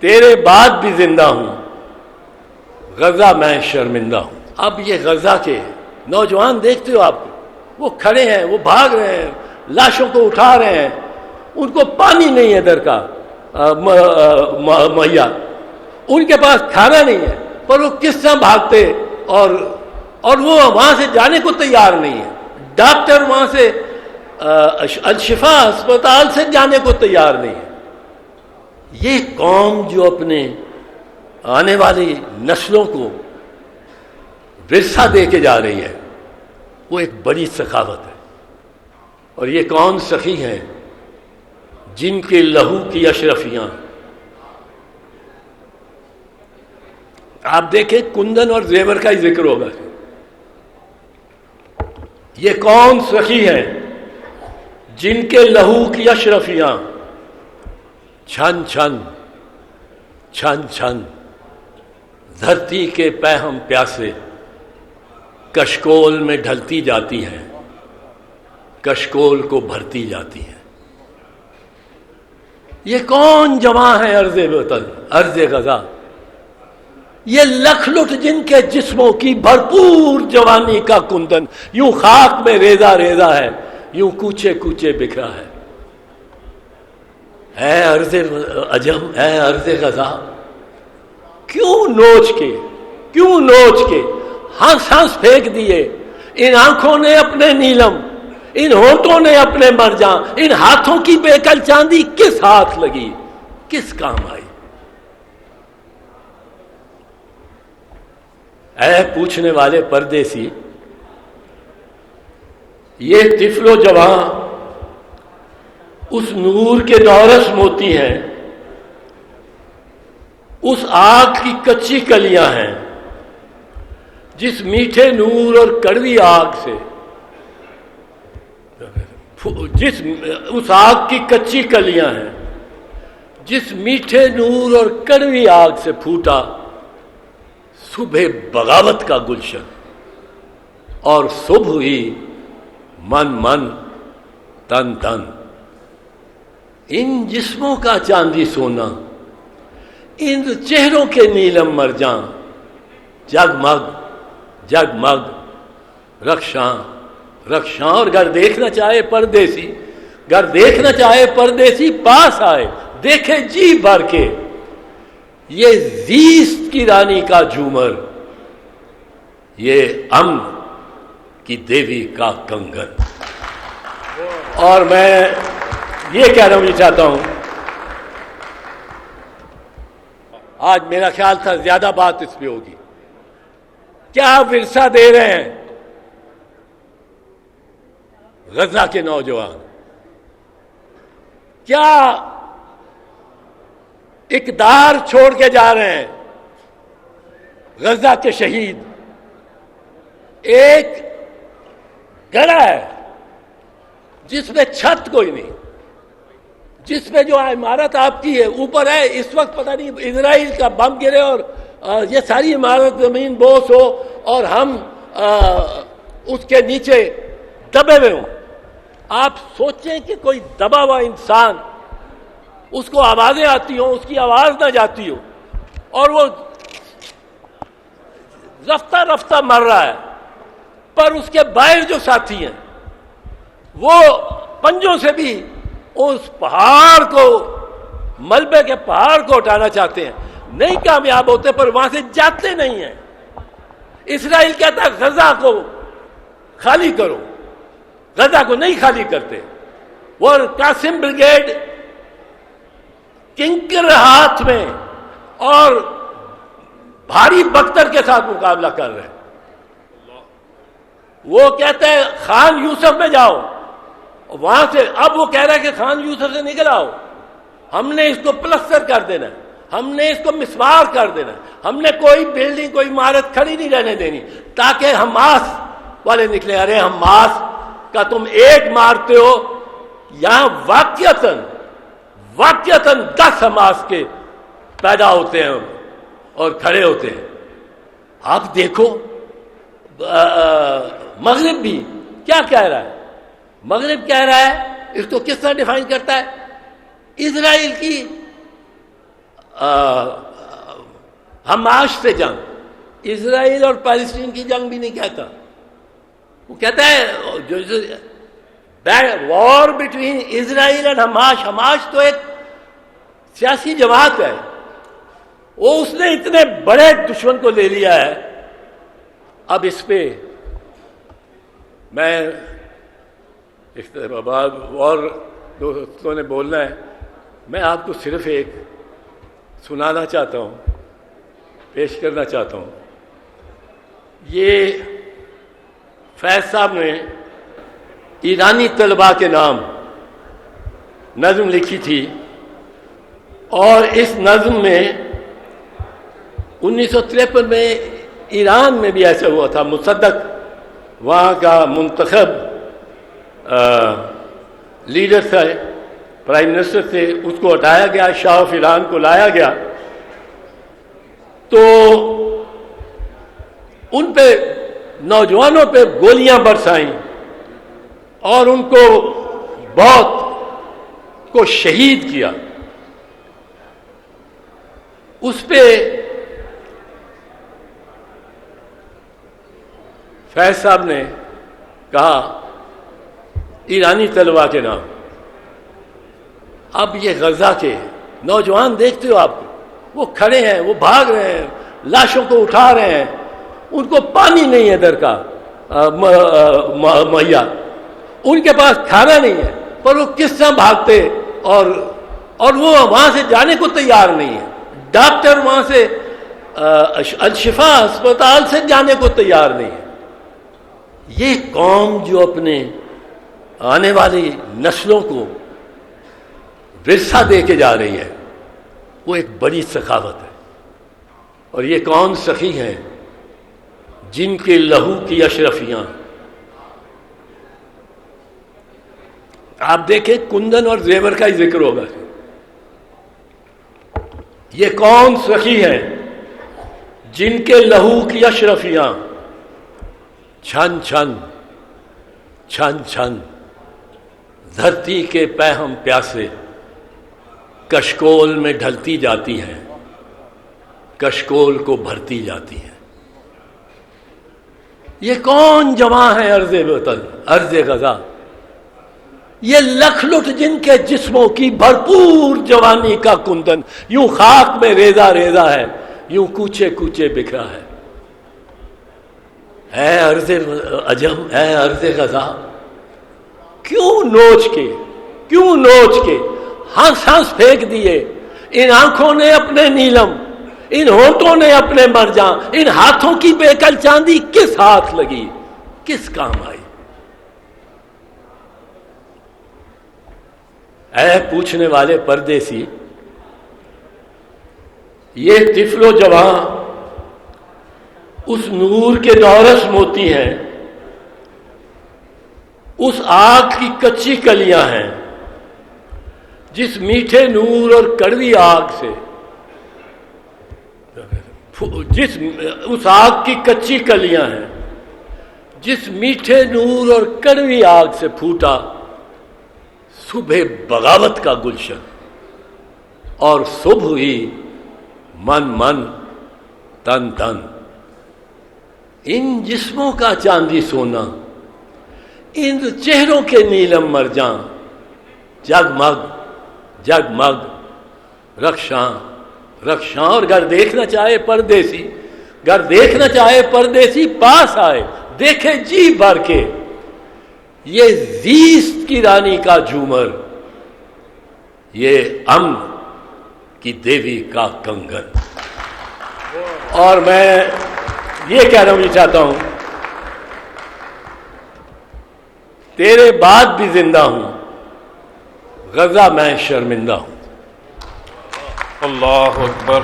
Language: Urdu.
تیرے بعد بھی زندہ ہوں، غزہ میں شرمندہ ہوں۔ اب یہ غزہ کے نوجوان دیکھتے ہو آپ، وہ کھڑے ہیں، وہ بھاگ رہے ہیں، لاشوں کو اٹھا رہے ہیں، ان کو پانی نہیں ہے در کا مہیا، ان کے پاس کھانا نہیں ہے، پر وہ کس طرح بھاگتے، اور وہ وہاں سے جانے کو تیار نہیں ہے۔ ڈاکٹر وہاں سے الشفا اسپتال سے جانے کو تیار نہیں ہے۔ یہ قوم جو اپنے آنے والی نسلوں کو ورثہ دے کے جا رہی ہے، وہ ایک بڑی سخاوت ہے۔ اور یہ کون سخی ہیں جن کے لہو کی اشرفیاں، آپ دیکھیں کندن اور زیور کا ہی ذکر ہوگا، یہ کون سخی ہیں جن کے لہو کی اشرفیاں چھن چھن چھن چھن دھرتی کے پہم پیاسے کشکول میں ڈھلتی جاتی ہیں، کشکول کو بھرتی جاتی ہیں۔ یہ کون جواں ہے ارض وطن، ارض غزہ، یہ لکھ لٹ جن کے جسموں کی بھرپور جوانی کا کندن یوں خاک میں ریزہ ریزہ ہے، یوں کوچے کوچے بکھرا ہے۔ اے ارض عجم، اے ارض غزہ، کیوں نوچ کے ہنس ہنس پھینک دیے ان آنکھوں نے اپنے نیلم، ان ہونٹوں نے اپنے مرجاں، ان ہاتھوں کی بیکل چاندی کس ہاتھ لگی، کس کام آئی؟ اے پوچھنے والے پردیسی، یہ طفل و جوان اس نور کے دورس موتی ہیں، اس آگ کی کچی کلیاں ہیں جس میٹھے نور اور کڑوی آگ سے، اس آگ کی کچی کلیاں ہیں جس میٹھے نور اور کڑوی آگ سے پھوٹا صبح بغاوت کا گلشن، اور صبح ہی من من تن تن، ان جسموں کا چاندی سونا، ان چہروں کے نیلم مرجاں، جگمگ جگمگ رخشاں رخشاں۔ اور گر دیکھنا چاہے پردیسی پاس آئے، دیکھے جی بھر کے یہ زیست کی رانی کا جھومر، یہ امن کی دیوی کا کنگن۔ اور میں یہ کہنا چاہتا ہوں، آج میرا خیال تھا زیادہ بات اس پہ ہوگی، کیا ورثہ دے رہے ہیں غزہ کے نوجوان؟ کیا اقدار چھوڑ کے جا رہے ہیں غزہ کے شہید؟ ایک گڑھا ہے جس میں چھت کوئی نہیں، جس میں جو عمارت آپ کی ہے اوپر ہے، اس وقت پتہ نہیں اسرائیل کا بم گرے اور یہ ساری عمارت زمین بوس ہو اور ہم اس کے نیچے دبے ہوئے ہوں۔ آپ سوچیں کہ کوئی دبا ہوا انسان، اس کو آوازیں آتی ہوں، اس کی آواز نہ جاتی ہو، اور وہ رفتہ رفتہ مر رہا ہے، پر اس کے باہر جو ساتھی ہیں وہ پنجوں سے بھی اس پہاڑ کو، ملبے کے پہاڑ کو اٹھانا چاہتے ہیں، نہیں کامیاب ہوتے، پر وہاں سے جاتے نہیں ہیں۔ اسرائیل کہتا ہے غزہ کو خالی کرو، غزہ کو نہیں خالی کرتے۔ وہ قاسم بریگیڈ کنکر ہاتھ میں اور بھاری بختر کے ساتھ مقابلہ کر رہے ہیں۔ وہ کہتے ہیں خان یوسف میں جاؤ، وہاں سے اب وہ کہہ رہا ہے کہ خان یوسف سے نکل آؤ، ہم نے اس کو پلستر کر دینا ہے، ہم نے اس کو مسمار کر دینا ہے، ہم نے کوئی بلڈنگ کوئی عمارت کھڑی نہیں رہنے دینی تاکہ حماس والے نکلے۔ ارے حماس کا تم ایک مارتے ہو، یہاں واقعتاً 10 حماس کے پیدا ہوتے ہیں اور کھڑے ہوتے ہیں۔ آپ دیکھو مغرب بھی کیا کہہ رہا ہے، مغرب کہہ رہا ہے، اس کو کس طرح ڈیفائن کرتا ہے؟ اسرائیل کی حماس سے جنگ، اسرائیل اور فلسطین کی جنگ بھی نہیں کہتا، وہ کہتا ہے war between Israel and Hamas. Hamas تو ایک سیاسی جماعت ہے، وہ اس نے اتنے بڑے دشمن کو لے لیا ہے. اب اس پہ میں اور دوستوں نے بولنا ہے، میں آپ کو صرف ایک سنانا چاہتا ہوں، پیش کرنا چاہتا ہوں. یہ فیض صاحب نے ایرانی طلباء کے نام نظم لکھی تھی، اور اس نظم میں 1953 میں ایران میں بھی ایسا ہوا تھا. مصدق وہاں کا منتخب لیڈر تھا، پرائم منسٹر تھے، اس کو ہٹایا گیا، شاہ آف ایران کو لایا گیا. تو ان پہ نوجوانوں پہ گولیاں برسائیں اور ان کو بہت کو شہید کیا. اس پہ فیض صاحب نے کہا ایرانی طلباء کے نام. اب یہ غزہ کے نوجوان دیکھتے ہو آپ، وہ کھڑے ہیں، وہ بھاگ رہے ہیں، لاشوں کو اٹھا رہے ہیں، ان کو پانی نہیں ہے در کا مہیا، ان کے پاس کھانا نہیں ہے، پر وہ کس طرح بھاگتے، اور وہ وہاں سے جانے کو تیار نہیں ہے. ڈاکٹر وہاں سے الشفا اسپتال سے جانے کو تیار نہیں ہے. یہ قوم جو اپنے آنے والی نسلوں کو ورثہ دے کے جا رہی ہے، وہ ایک بڑی سخاوت ہے. اور یہ کون سخی ہیں جن کے لہو کی اشرفیاں، آپ دیکھیں کندن اور زیور کا ہی ذکر ہوگا. یہ کون سخی ہیں جن کے لہو کی اشرفیاں چھن چھن چھن چھن دھرتی کے پہم پیاسے کشکول میں ڈھلتی جاتی ہیں، کشکول کو بھرتی جاتی ہیں. یہ کون جمع ہے عرض وطن عرض غزہ، یہ لکھ لٹ جن کے جسموں کی بھرپور جوانی کا کندن یوں خاک میں ریزہ ریزہ ہے، یوں کوچے کوچے بکھرا ہے. اے عرض عجم، اے عرض غزہ، کیوں نوچ کے ہنس ہنس پھینک دیے ان آنکھوں نے اپنے نیلم، ان ہونٹوں نے اپنے مرجاں، ان ہاتھوں کی بیکل چاندی کس ہاتھ لگی، کس کام آئی. اے پوچھنے والے پردیسی، یہ طفل و جوان اس نور کے دورس موتی ہیں، اس آگ کی کچی کلیاں ہیں جس میٹھے نور اور کڑوی آگ سے، اس آگ کی کچی کلیاں ہیں جس میٹھے نور اور کڑوی آگ سے پھوٹا صبح بغاوت کا گلشن. اور صبح ہوئی من من تن تن، ان جسموں کا چاندی سونا، ان چہروں کے نیلم مرجاں، جگمگ جگمگ رخشاں رخشاں. اور گر دیکھنا چاہے پردیسی پاس آئے، دیکھے جی بھر کے یہ زیست کی رانی کا جھومر، یہ امن کی دیوی کا کنگن. اور میں یہ کہنا بھی چاہتا ہوں، تیرے بعد بھی زندہ ہوں، غزہ میں شرمندہ ہوں. اللہ اکبر.